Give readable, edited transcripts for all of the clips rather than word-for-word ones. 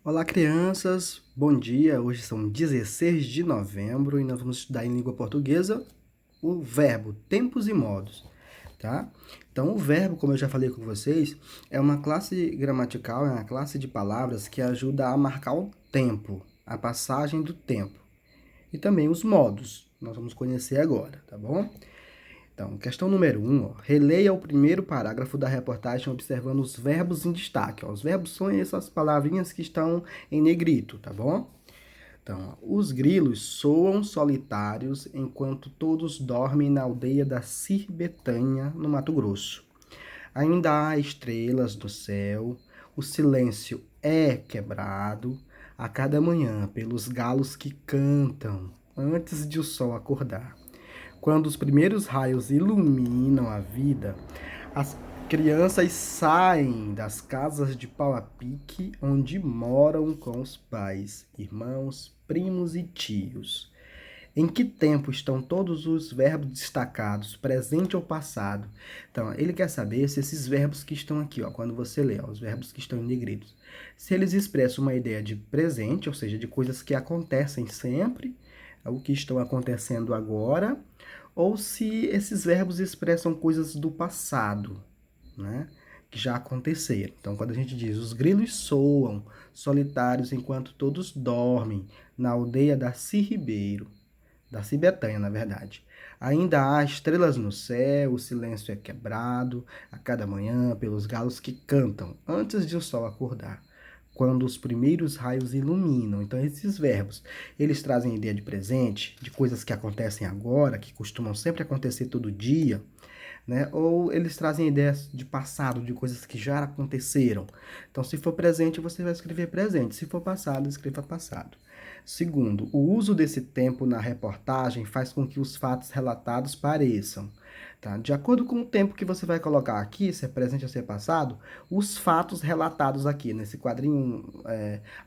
Olá, crianças! Bom dia! Hoje são 16 de novembro e nós vamos estudar em língua portuguesa o verbo tempos e modos, tá? Então, o verbo, como eu já falei com vocês, é uma classe gramatical, é uma classe de palavras que ajuda a marcar o tempo, a passagem do tempo e também os modos. Nós vamos conhecer agora, tá bom? Então, questão número 1, ó, releia o primeiro parágrafo da reportagem observando os verbos em destaque. Ó. Os verbos são essas palavrinhas que estão em negrito, tá bom? Então, ó, os grilos soam solitários enquanto todos dormem na aldeia da Sirbetanha, no Mato Grosso. Ainda há estrelas no céu, o silêncio é quebrado a cada manhã pelos galos que cantam antes de o sol acordar. Quando os primeiros raios iluminam a vida, as crianças saem das casas de pau a pique onde moram com os pais, irmãos, primos e tios. Em que tempo estão todos os verbos destacados, presente ou passado? Então, ele quer saber se esses verbos que estão aqui, ó, quando você lê, ó, os verbos que estão em negritos, se eles expressam uma ideia de presente, ou seja, de coisas que acontecem sempre, o que estão acontecendo agora, ou se esses verbos expressam coisas do passado, né? Que já aconteceram. Então, quando a gente diz os grilos soam solitários enquanto todos dormem na aldeia da Ribeiro, da Cibetanha, na verdade. Ainda há estrelas no céu, o silêncio é quebrado a cada manhã pelos galos que cantam antes de o sol acordar, quando os primeiros raios iluminam. Então, esses verbos, eles trazem ideia de presente, de coisas que acontecem agora, que costumam sempre acontecer todo dia, né? Ou eles trazem ideias de passado, de coisas que já aconteceram. Então, se for presente, você vai escrever presente. Se for passado, escreva passado. Segundo, o uso desse tempo na reportagem faz com que os fatos relatados pareçam. Tá? De acordo com o tempo que você vai colocar aqui, se é presente ou se é passado, os fatos relatados aqui nesse quadrinho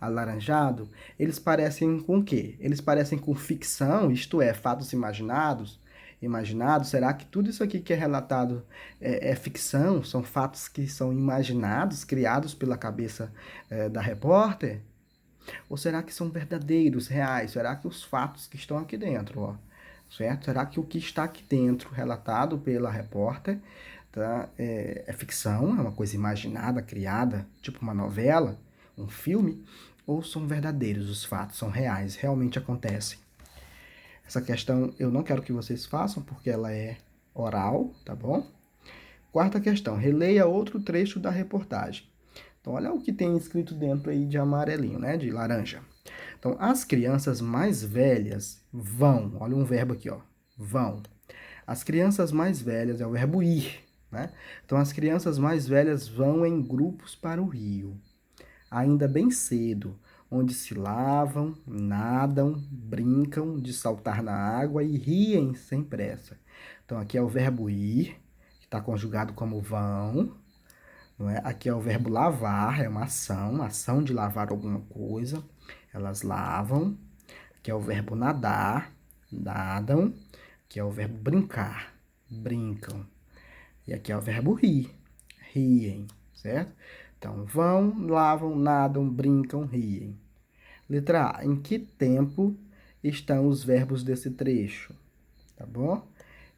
alaranjado, eles parecem com o quê? Eles parecem com ficção, isto é, fatos imaginados? Será que tudo isso aqui que é relatado é ficção? São fatos que são imaginados, criados pela cabeça da repórter? Ou será que são verdadeiros, reais? Será que os fatos que estão aqui dentro, ó, certo? Será que o que está aqui dentro, relatado pela repórter, tá, é ficção, é uma coisa imaginada, criada, tipo uma novela, um filme? Ou são verdadeiros os fatos, são reais, realmente acontecem? Essa questão eu não quero que vocês façam, porque ela é oral, tá bom? Quarta questão, releia outro trecho da reportagem. Então, olha o que tem escrito dentro aí de amarelinho, né? De laranja. Então, as crianças mais velhas vão, olha um verbo aqui, ó, vão. As crianças mais velhas é o verbo ir, né? Então, as crianças mais velhas vão em grupos para o rio, ainda bem cedo, onde se lavam, nadam, brincam de saltar na água e riem sem pressa. Então, aqui é o verbo ir, que está conjugado como vão, não é? Aqui é o verbo lavar, é uma ação de lavar alguma coisa. Elas lavam. Aqui é o verbo nadar, nadam. Aqui é o verbo brincar, brincam. E aqui é o verbo rir, riem, certo? Então, vão, lavam, nadam, brincam, riem. Letra A. Em que tempo estão os verbos desse trecho? Tá bom?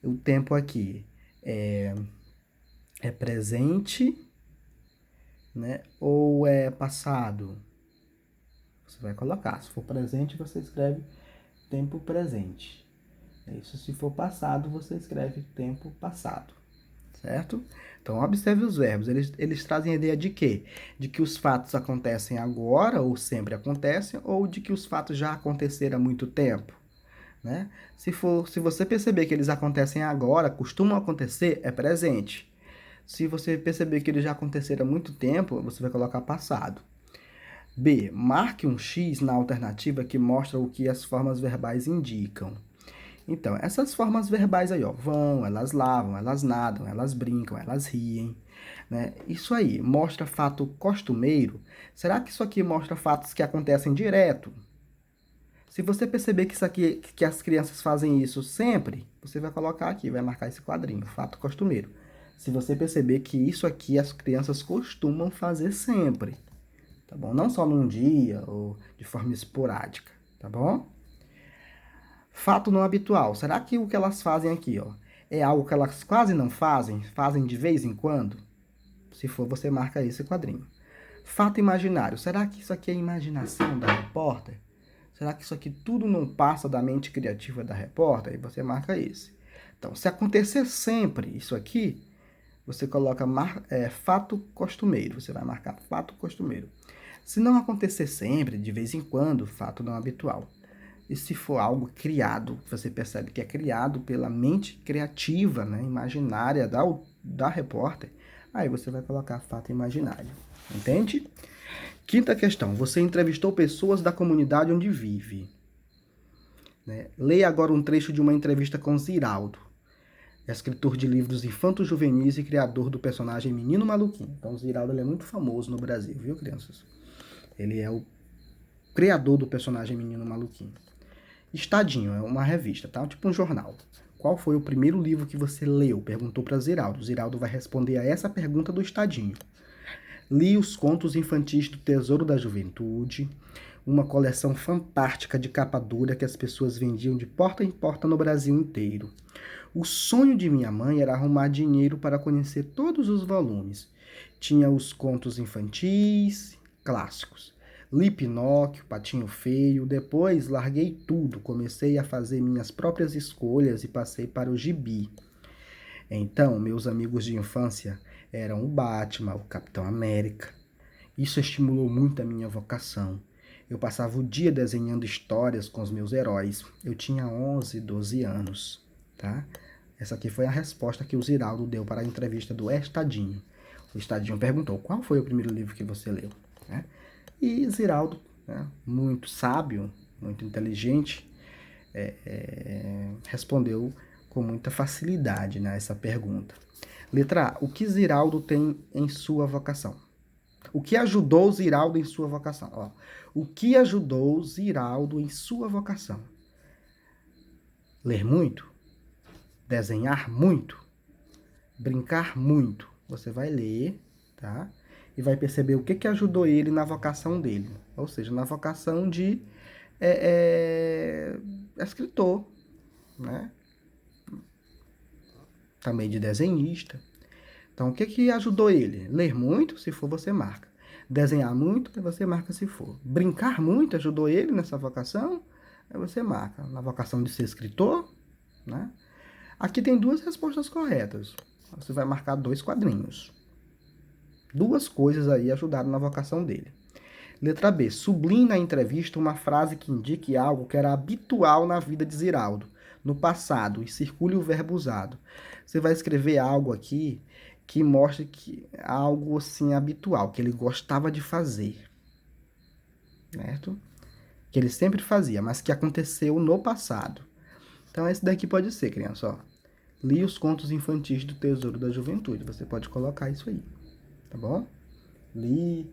O tempo aqui é presente, né? Ou é passado? Você vai colocar. Se for presente, você escreve tempo presente. Isso, se for passado, você escreve tempo passado. Certo? Então, observe os verbos. Eles trazem a ideia de quê? De que os fatos acontecem agora, ou sempre acontecem, ou de que os fatos já aconteceram há muito tempo. Né? Se você perceber que eles acontecem agora, costumam acontecer, é presente. Se você perceber que eles já aconteceram há muito tempo, você vai colocar passado. B. Marque um X na alternativa que mostra o que as formas verbais indicam. Então, essas formas verbais aí, ó, vão, elas lavam, elas nadam, elas brincam, elas riem, né? Isso aí mostra fato costumeiro? Será que isso aqui mostra fatos que acontecem direto? Se você perceber que isso aqui, que as crianças fazem isso sempre, você vai colocar aqui, vai marcar esse quadrinho, fato costumeiro. Se você perceber que isso aqui as crianças costumam fazer sempre, tá bom? Não só num dia ou de forma esporádica, tá bom? Fato não habitual. Será que o que elas fazem aqui, ó, é algo que elas quase não fazem? Fazem de vez em quando? Se for, você marca esse quadrinho. Fato imaginário. Será que isso aqui é imaginação da repórter? Será que isso aqui tudo não passa da mente criativa da repórter? Aí você marca esse. Então, se acontecer sempre isso aqui, você coloca fato costumeiro. Você vai marcar fato costumeiro. Se não acontecer sempre, de vez em quando, fato não habitual. E se for algo criado, você percebe que é criado pela mente criativa, né, imaginária da repórter, aí você vai colocar fato imaginário. Entende? Quinta questão. Você entrevistou pessoas da comunidade onde vive. Né? Leia agora um trecho de uma entrevista com Ziraldo, escritor de livros infantos juvenis e criador do personagem Menino Maluquinho. Então, Ziraldo ele é muito famoso no Brasil, viu, crianças? Ele é o criador do personagem Menino Maluquinho. Estadinho, é uma revista, tá? Tipo um jornal. Qual foi o primeiro livro que você leu? Perguntou para Ziraldo. Ziraldo vai responder a essa pergunta do Estadinho. Li os contos infantis do Tesouro da Juventude, uma coleção fantástica de capa dura que as pessoas vendiam de porta em porta no Brasil inteiro. O sonho de minha mãe era arrumar dinheiro para conhecer todos os volumes. Tinha os contos infantis clássicos. Li Pinóquio, Patinho Feio, depois larguei tudo, comecei a fazer minhas próprias escolhas e passei para o gibi. Então, meus amigos de infância eram o Batman, o Capitão América. Isso estimulou muito a minha vocação. Eu passava o dia desenhando histórias com os meus heróis. Eu tinha 11, 12 anos, tá? Essa aqui foi a resposta que o Ziraldo deu para a entrevista do Estadinho. O Estadinho perguntou, qual foi o primeiro livro que você leu? Né? E Ziraldo, né, muito sábio, muito inteligente, respondeu com muita facilidade, né, essa pergunta. Letra A. O que Ziraldo tem em sua vocação? O que ajudou Ziraldo em sua vocação? Ó, o que ajudou Ziraldo em sua vocação? Ler muito? Desenhar muito? Brincar muito? Você vai ler, tá? E vai perceber o que ajudou ele na vocação dele. Ou seja, na vocação de escritor, né? Também de desenhista. Então, o que ajudou ele? Ler muito, se for, você marca. Desenhar muito, você marca se for. Brincar muito ajudou ele nessa vocação, aí você marca. Na vocação de ser escritor, né? Aqui tem duas respostas corretas. Você vai marcar 2 quadrinhos. Duas coisas aí ajudaram na vocação dele. Letra B. Sublinhe na entrevista uma frase que indique algo que era habitual na vida de Ziraldo, no passado, e circule o verbo usado. Você vai escrever algo aqui que mostre que algo assim habitual, que ele gostava de fazer. Certo? Que ele sempre fazia, mas que aconteceu no passado. Então, esse daqui pode ser, criança, ó. Li os contos infantis do Tesouro da Juventude. Você pode colocar isso aí, tá bom? Li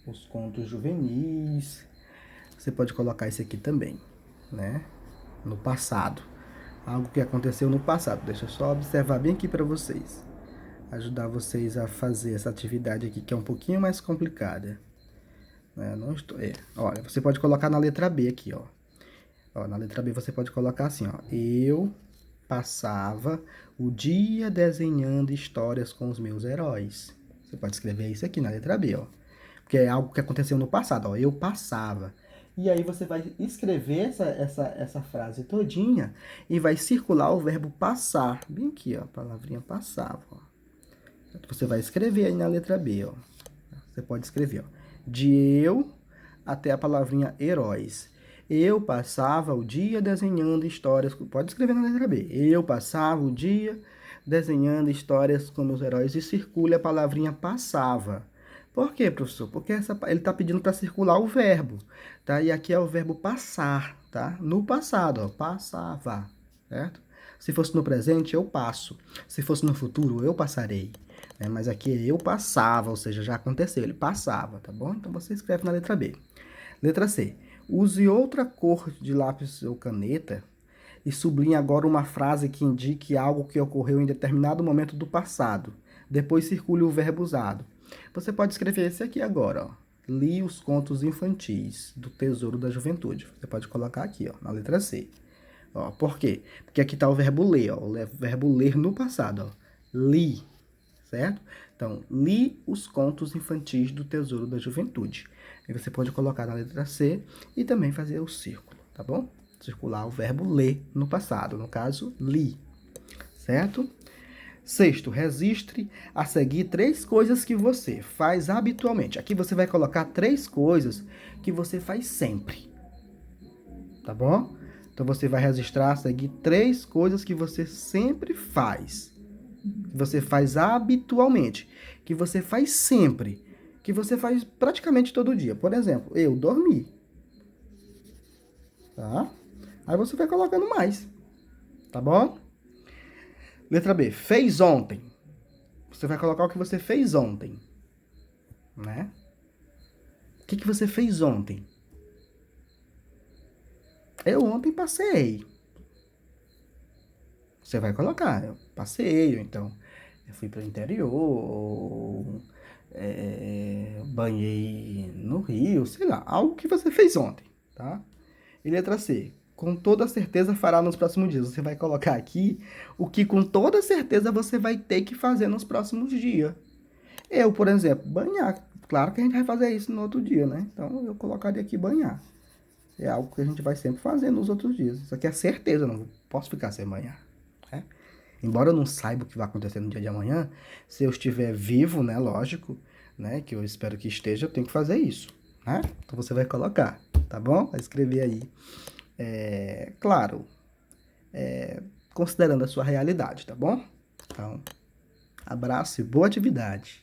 os contos juvenis. Você pode colocar isso aqui também, né? No passado. Algo que aconteceu no passado. Deixa eu só observar bem aqui para vocês. Ajudar vocês a fazer essa atividade aqui, que é um pouquinho mais complicada. Não estou... Olha, você pode colocar na letra B aqui, ó. Na letra B você pode colocar assim, ó. Eu passava o dia desenhando histórias com os meus heróis. Você pode escrever isso aqui na letra B, ó. Porque é algo que aconteceu no passado, ó. Eu passava. E aí você vai escrever essa frase todinha e vai circular o verbo passar. Bem aqui, ó. A palavrinha passava, ó. Você vai escrever aí na letra B, ó. Você pode escrever, ó. De eu até a palavrinha heróis. Eu passava o dia desenhando histórias... Pode escrever na letra B. Eu passava o dia desenhando histórias com meus heróis e circule a palavrinha passava. Por quê, professor? Porque ele está pedindo para circular o verbo, tá? E aqui é o verbo passar, tá? No passado, ó, passava, certo? Se fosse no presente, eu passo. Se fosse no futuro, eu passarei. Mas aqui é eu passava, ou seja, já aconteceu, ele passava, tá bom? Então você escreve na letra B. Letra C. Use outra cor de lápis ou caneta e sublinhe agora uma frase que indique algo que ocorreu em determinado momento do passado. Depois circule o verbo usado. Você pode escrever esse aqui agora, ó. Li os contos infantis do Tesouro da Juventude. Você pode colocar aqui, ó, na letra C. Ó, por quê? Porque aqui está o verbo ler, ó, o verbo ler no passado, ó. Li, certo? Então, li os contos infantis do Tesouro da Juventude. Aí você pode colocar na letra C e também fazer o círculo, tá bom? Circular o verbo ler no passado, no caso, li, certo? Sexto, registre a seguir 3 coisas que você faz habitualmente. Aqui você vai colocar 3 coisas que você faz sempre, tá bom? Então, você vai registrar a seguir 3 coisas que você sempre faz, que você faz habitualmente, que você faz sempre, que você faz praticamente todo dia. Por exemplo, eu dormi, tá? Aí você vai colocando mais, tá bom? Letra B, fez ontem. Você vai colocar o que você fez ontem, né? O que você fez ontem? Eu ontem passei. Você vai colocar, eu passeio, então eu fui para o interior, banhei no rio, sei lá, algo que você fez ontem, tá? E letra C, com toda certeza fará nos próximos dias. Você vai colocar aqui o que com toda certeza você vai ter que fazer nos próximos dias. Eu, por exemplo, banhar. Claro que a gente vai fazer isso no outro dia, né? Então eu colocaria aqui banhar. É algo que a gente vai sempre fazer nos outros dias. Isso aqui é certeza, não posso ficar sem banhar, né? Embora eu não saiba o que vai acontecer no dia de amanhã, se eu estiver vivo, né, lógico, né, que eu espero que esteja, eu tenho que fazer isso, né? Então você vai colocar, tá bom? Vai escrever aí, claro, considerando a sua realidade, tá bom? Então, abraço e boa atividade.